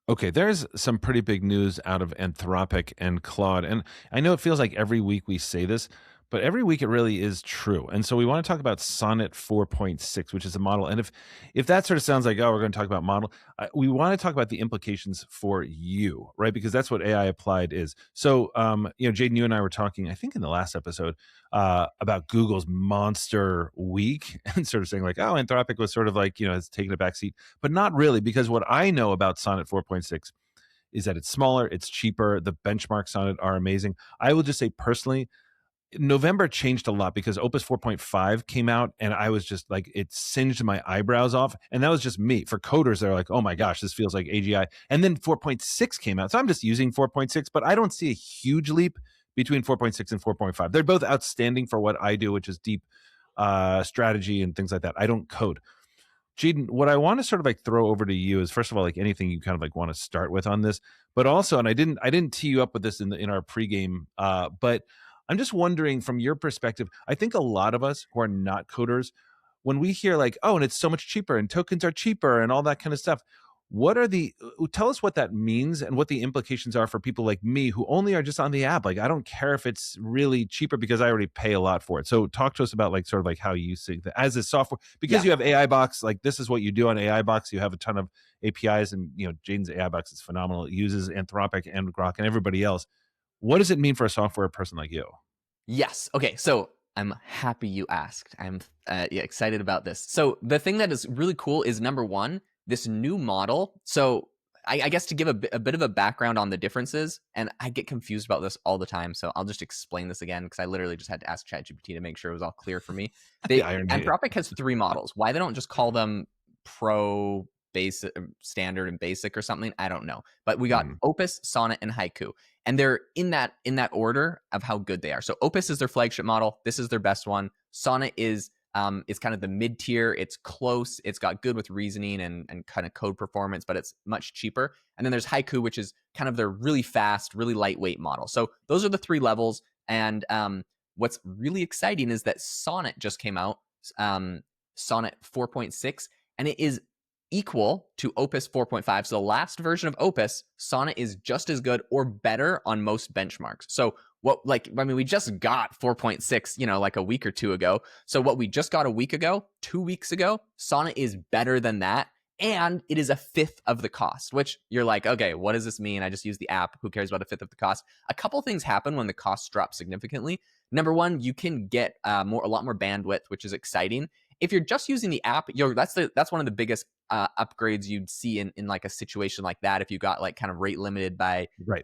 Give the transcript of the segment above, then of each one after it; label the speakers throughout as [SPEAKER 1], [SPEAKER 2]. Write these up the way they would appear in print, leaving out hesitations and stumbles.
[SPEAKER 1] Okay, there's some pretty big news out of Anthropic and Claude. And I know it feels like every week we say this, but every week it really is true. And so we want to talk about Sonnet 4.6, which is a model. And if that sort of sounds like, oh, we're going to talk about model, we want to talk about the implications for you, right? Because that's what AI applied is. So, Jaden, you and I were talking, I think in the last episode, about Google's monster week and sort of saying like, oh, Anthropic was sort of like, has taken a back seat, but not really, because what I know about Sonnet 4.6 is that it's smaller, it's cheaper, the benchmarks on it are amazing. I will just say personally, November changed a lot because Opus 4.5 came out and I was just like, it singed my eyebrows off. And that was just me. For coders, they're like, oh my gosh, this feels like AGI. And then 4.6 came out. So I'm just using 4.6, but I don't see a huge leap between 4.6 and 4.5. They're both outstanding for what I do, which is deep strategy and things like that. I don't code. Jaeden, what I want to sort of like throw over to you is, first of all, like anything you kind of like want to start with on this, but also, and I didn't tee you up with this in our pregame, but I'm just wondering from your perspective, I think a lot of us who are not coders, when we hear like, oh, and it's so much cheaper and tokens are cheaper and all that kind of stuff, tell us what that means and what the implications are for people like me who only are just on the app. Like, I don't care if it's really cheaper because I already pay a lot for it. So talk to us about like sort of like how you see that as a software, because you have AI Box, like this is what you do on AI Box. You have a ton of APIs and, Jaden's AI Box is phenomenal. It uses Anthropic and Grok and everybody else. What does it mean for a software person like you?
[SPEAKER 2] Yes. Okay. So I'm happy you asked. I'm excited about this. So the thing that is really cool is, number one, this new model. So I guess to give a bit of a background on the differences, and I get confused about this all the time, so I'll just explain this again because I literally just had to ask ChatGPT to make sure it was all clear for me. Anthropic has 3 models. Why they don't just call them Pro, Basic, Standard, and Basic or something, I don't know. But we got Opus, Sonnet, and Haiku, and they're in that order of how good they are. So Opus is their flagship model. This is their best one. Sonnet is kind of the mid tier. It's close. It's got good with reasoning and kind of code performance, but it's much cheaper. And then there's Haiku, which is kind of their really fast, really lightweight model. So those are the 3 levels. And what's really exciting is that Sonnet just came out, Sonnet 4.6, and it is equal to Opus 4.5. So the last version of Opus, Sonnet is just as good or better on most benchmarks. So we just got 4.6, like a week or 2 ago. So what we just got a week ago, 2 weeks ago, Sonnet is better than that. And it is a 5th of the cost, which you're like, okay, what does this mean? I just use the app. Who cares about a 5th of the cost? A couple things happen when the costs drop significantly. Number one, you can get a lot more bandwidth, which is exciting. If you're just using the app, that's one of the biggest upgrades you'd see in like a situation like that. If you got like kind of rate limited by
[SPEAKER 1] right.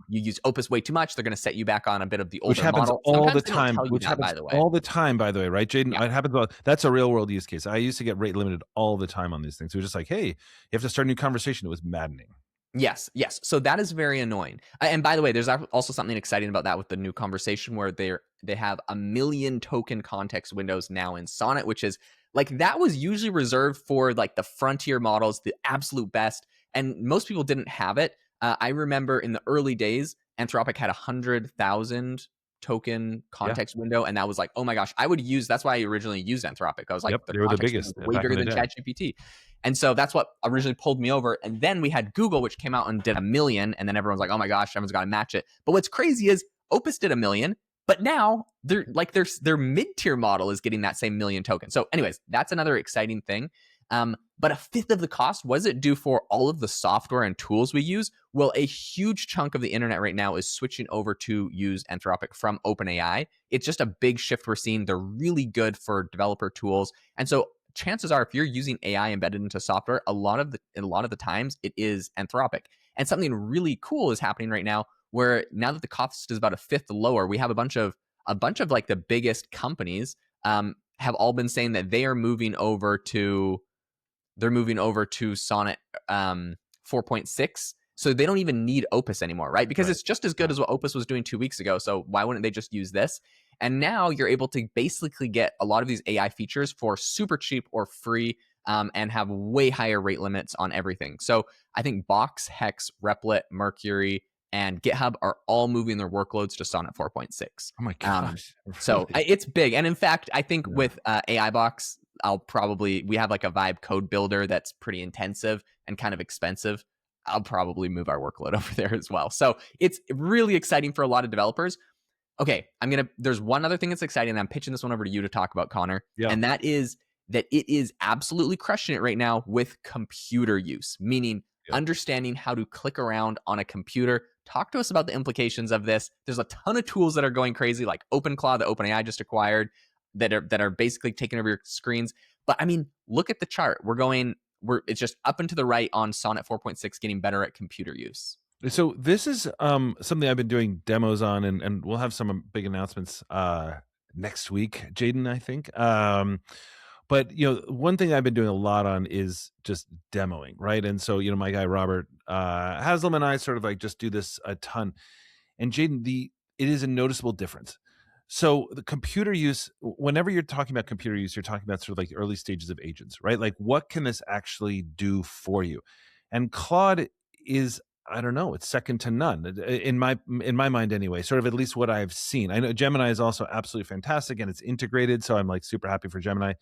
[SPEAKER 2] You use Opus way too much, they're going to set you back on a bit of the older
[SPEAKER 1] which happens
[SPEAKER 2] model.
[SPEAKER 1] all the time. Which happens all the time, by the way, right, Jaeden?
[SPEAKER 2] Yeah.
[SPEAKER 1] It happens. That's a real world use case. I used to get rate limited all the time on these things. It was just like, hey, you have to start a new conversation. It was maddening.
[SPEAKER 2] Yes. So that is very annoying. And by the way, there's also something exciting about that with the new conversation where they have 1 million token context windows now in Sonnet, which is like, that was usually reserved for like the frontier models, the absolute best. And most people didn't have it. I remember in the early days, Anthropic had 100,000 token context window. And that was like, oh my gosh, that's why I originally used Anthropic. I was like,
[SPEAKER 1] they were the biggest,
[SPEAKER 2] way bigger than ChatGPT. And so that's what originally pulled me over. And then we had Google, which came out and did 1 million. And then everyone's like, oh my gosh, everyone's got to match it. But what's crazy is Opus did 1 million. But now their mid-tier model is getting that same 1 million tokens. So anyways, that's another exciting thing. But a 5th of the cost, what does it do for all of the software and tools we use? Well, a huge chunk of the internet right now is switching over to use Anthropic from OpenAI. It's just a big shift we're seeing. They're really good for developer tools. And so chances are, if you're using AI embedded into software, a lot of the times it is Anthropic. And something really cool is happening right now, where now that the cost is about a 5th lower, we have a bunch of like the biggest companies have all been saying that they are moving over to Sonnet 4.6. So they don't even need Opus anymore, right? Because it's just as good as what Opus was doing 2 weeks ago. So why wouldn't they just use this? And now you're able to basically get a lot of these AI features for super cheap or free, and have way higher rate limits on everything. So I think Box, Hex, Replit, Mercury, and GitHub are all moving their workloads to Sonnet 4.6.
[SPEAKER 1] Oh my gosh.
[SPEAKER 2] So it's big. And in fact, I think with AI Box, we have like a Vibe code builder that's pretty intensive and kind of expensive. I'll probably move our workload over there as well. So it's really exciting for a lot of developers. Okay, there's one other thing that's exciting, and I'm pitching this one over to you to talk about, Connor,
[SPEAKER 1] Yeah.
[SPEAKER 2] and that is that it is absolutely crushing it right now with computer use, meaning
[SPEAKER 1] Yep.
[SPEAKER 2] understanding how to click around on a computer. Talk to us about the implications of this. There's a ton of tools that are going crazy, like OpenClaw that OpenAI just acquired, that are basically taking over your screens. But I mean, look at the chart. It's just up and to the right on Sonnet 4.6, getting better at computer use.
[SPEAKER 1] So this is something I've been doing demos on, and we'll have some big announcements next week, Jaden, I think. But one thing I've been doing a lot on is just demoing, right? And so my guy Robert Haslam and I sort of like just do this a ton. And Jaden, it is a noticeable difference. So the computer use, whenever you're talking about computer use, you're talking about sort of like the early stages of agents, right? Like what can this actually do for you? And Claude is, I don't know, it's second to none in my mind anyway, sort of at least what I've seen. I know Gemini is also absolutely fantastic and it's integrated, so I'm like super happy for Gemini.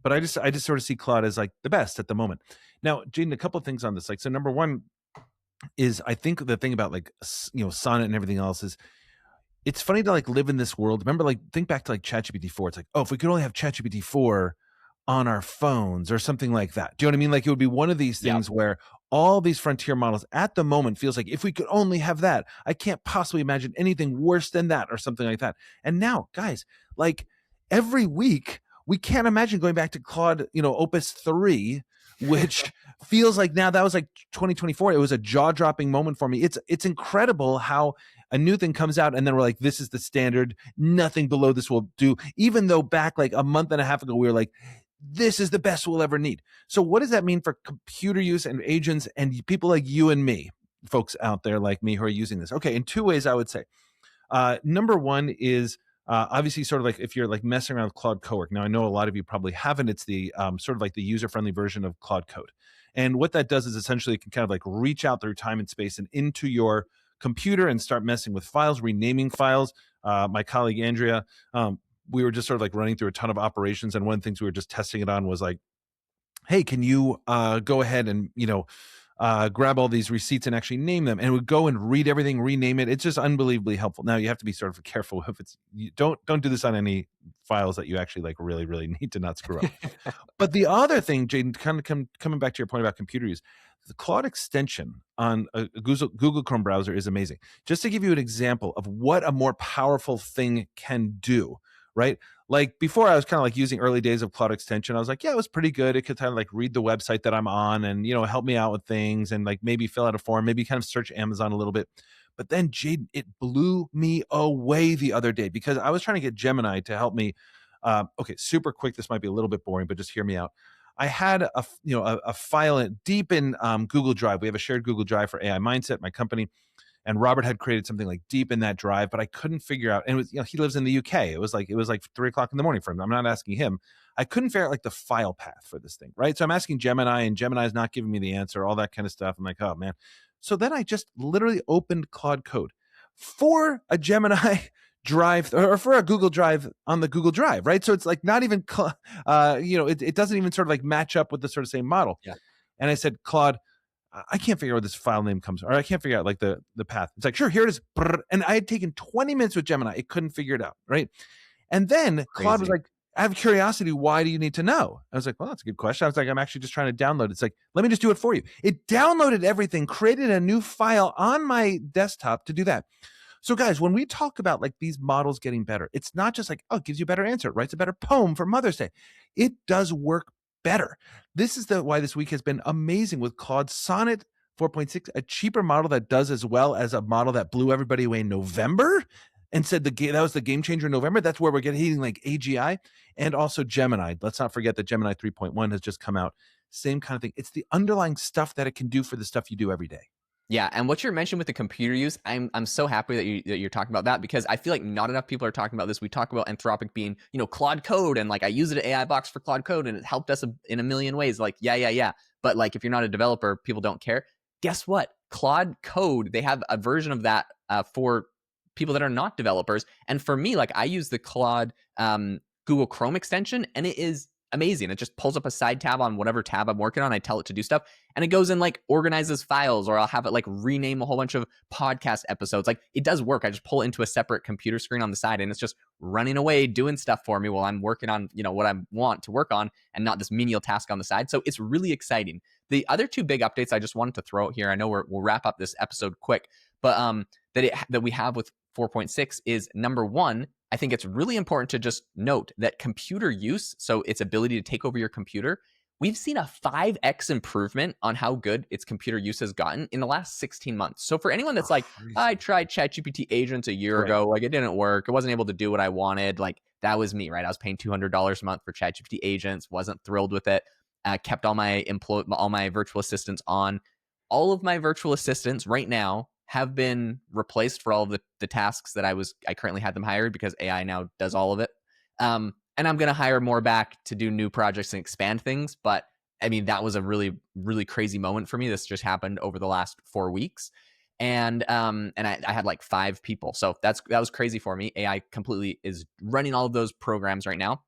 [SPEAKER 1] But I just sort of see Claude as like the best at the moment. Now, Jaden, a couple of things on this. Like, so number one is I think the thing about like Sonnet and everything else is it's funny to like live in this world. Remember, like think back to like ChatGPT 4. It's like, oh, if we could only have ChatGPT 4 on our phones or something like that. Do you know what I mean? Like it would be one of these
[SPEAKER 2] Yep.
[SPEAKER 1] things where all these frontier models at the moment feels like if we could only have that, I can't possibly imagine anything worse than that or something like that. And now, guys, like every week we can't imagine going back to Claude, Opus 3, which feels like now that was like 2024. It was a jaw-dropping moment for me. It's incredible how a new thing comes out and then we're like, this is the standard. Nothing below this will do. Even though back like a month and a half ago, we were like, this is the best we'll ever need. So what does that mean for computer use and agents and people like you and me, folks out there like me who are using this? Okay, in two ways I would say. Number one is obviously sort of like if you're like messing around with Claude Cowork. Now I know a lot of you probably haven't. It's the sort of like the user-friendly version of Claude Code. And what that does is essentially it can kind of like reach out through time and space and into your computer and start messing with files, renaming files. My colleague Andrea, we were just sort of like running through a ton of operations, and one of the things we were just testing it on was like, hey, can you go ahead and grab all these receipts and actually name them, and it would go and read everything, rename it. It's just unbelievably helpful. Now you have to be sort of careful if you don't do this on any files that you actually like really need to not screw up. But the other thing, Jaden, kind of coming back to your point about computer use, the Claude extension on a Google Chrome browser is amazing. Just to give you an example of what a more powerful thing can do, right? Like before I was kind of like using early days of Claude extension. I was like, yeah, it was pretty good. It could kind of like read the website that I'm on and, help me out with things and like maybe fill out a form, maybe kind of search Amazon a little bit. But then Jaden, it blew me away the other day because I was trying to get Gemini to help me. Okay, super quick. This might be a little bit boring, but just hear me out. I had a file deep in Google Drive. We have a shared Google Drive for AI Mindset, my company. And Robert had created something like deep in that drive, but I couldn't figure out. And it was, he lives in the UK. It was like 3:00 in the morning for him. I'm not asking him. I couldn't figure out like the file path for this thing, right? So I'm asking Gemini, and Gemini's not giving me the answer, all that kind of stuff. I'm like, oh man. So then I just literally opened Claude Code for a Gemini drive or for a Google Drive on the Google Drive, right? So it's like not even, it doesn't even sort of like match up with the sort of same model.
[SPEAKER 2] Yeah.
[SPEAKER 1] And I said, Claude, I can't figure out where this file name comes from, or I can't figure out like the path. It's like, sure, here it is. And I had taken 20 minutes with Gemini. It couldn't figure it out, right? And then Claude was like, I have curiosity. Why do you need to know? I was like, well, that's a good question. I was like, I'm actually just trying to download it. It's like, let me just do it for you. It downloaded everything, created a new file on my desktop to do that. So guys, when we talk about like these models getting better, it's not just like, oh, it gives you a better answer, writes a better poem for Mother's Day. It does work better. This is why this week has been amazing with Claude Sonnet 4.6, a cheaper model that does as well as a model that blew everybody away in November and said that was the game changer in November. That's where we're hitting like AGI, and also Gemini. Let's not forget that Gemini 3.1 has just come out. Same kind of thing. It's the underlying stuff that it can do for the stuff you do every day.
[SPEAKER 2] Yeah, and what you're mentioning with the computer use, I'm so happy that you're talking about that, because I feel like not enough people are talking about this. We talk about Anthropic being, Claude Code, and like I use it at AI Box for Claude Code, and it helped us in a million ways. Like, yeah. But like, if you're not a developer, people don't care. Guess what? Claude Code, they have a version of that for people that are not developers. And for me, like I use the Claude Google Chrome extension, and it is amazing. It just pulls up a side tab on whatever tab I'm working on. I tell it to do stuff, and it goes and like organizes files, or I'll have it like rename a whole bunch of podcast episodes. Like it does work. I just pull it into a separate computer screen on the side, and it's just running away doing stuff for me while I'm working on, what I want to work on, and not this menial task on the side. So it's really exciting. The other two big updates I just wanted to throw out here, I know we'll wrap up this episode quick, but that we have with 4.6 is, number one, I think it's really important to just note that computer use, so its ability to take over your computer, we've seen a 5x improvement on how good its computer use has gotten in the last 16 months. So for anyone that's like, I
[SPEAKER 1] Crazy.
[SPEAKER 2] tried ChatGPT agents a year
[SPEAKER 1] Right.
[SPEAKER 2] ago, like it didn't work, I wasn't able to do what I wanted, like that was me, right? I was paying $200 a month for ChatGPT agents, wasn't thrilled with it, kept all my virtual assistants on. All of my virtual assistants right now have been replaced for all of the tasks that I currently had them hired, because AI now does all of it. And I'm going to hire more back to do new projects and expand things. But I mean, that was a really, really crazy moment for me. This just happened over the last 4 weeks. And I had like 5 people. So that was crazy for me. AI completely is running all of those programs right now.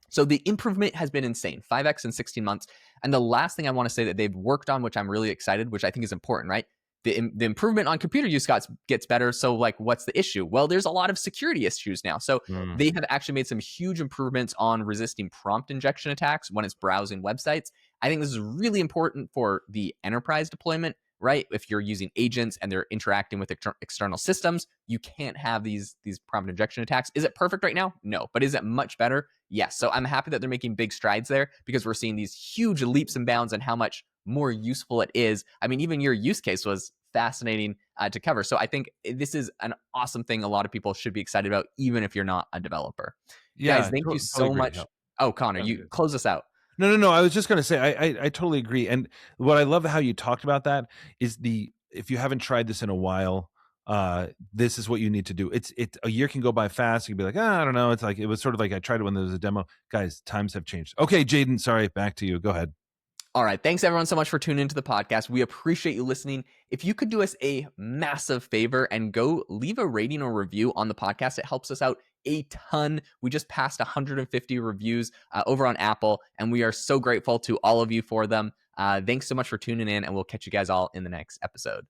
[SPEAKER 2] So the improvement has been insane, 5x in 16 months. And the last thing I want to say that they've worked on, which I'm really excited, which I think is important, right? The improvement on computer use gets better. So like, what's the issue? Well, there's a lot of security issues now. So
[SPEAKER 1] Mm.
[SPEAKER 2] they have actually made some huge improvements on resisting prompt injection attacks when it's browsing websites. I think this is really important for the enterprise deployment, right? If you're using agents and they're interacting with external systems, you can't have these prompt injection attacks. Is it perfect right now? No. But is it much better? Yes. So I'm happy that they're making big strides there, because we're seeing these huge leaps and bounds on how much more useful it is. I mean, even your use case was fascinating to cover. So I think this is an awesome thing a lot of people should be excited about, even if you're not a developer. Guys,
[SPEAKER 1] Yeah,
[SPEAKER 2] thank you
[SPEAKER 1] totally
[SPEAKER 2] so
[SPEAKER 1] agree.
[SPEAKER 2] much.
[SPEAKER 1] Yeah,
[SPEAKER 2] Oh, Connor,
[SPEAKER 1] sounds
[SPEAKER 2] you
[SPEAKER 1] good.
[SPEAKER 2] close us out.
[SPEAKER 1] No, no, no. I was just gonna say I totally agree. And what I love how you talked about that is, if you haven't tried this in a while, this is what you need to do. A year can go by fast. You can be like, I don't know. It's like, it was sort of like I tried it when there was a demo. Guys, times have changed. Okay, Jaden, sorry, back to you. Go ahead.
[SPEAKER 2] All right. Thanks, everyone, so much for tuning into the podcast. We appreciate you listening. If you could do us a massive favor and go leave a rating or review on the podcast, it helps us out a ton. We just passed 150 reviews over on Apple, and we are so grateful to all of you for them. Thanks so much for tuning in, and we'll catch you guys all in the next episode.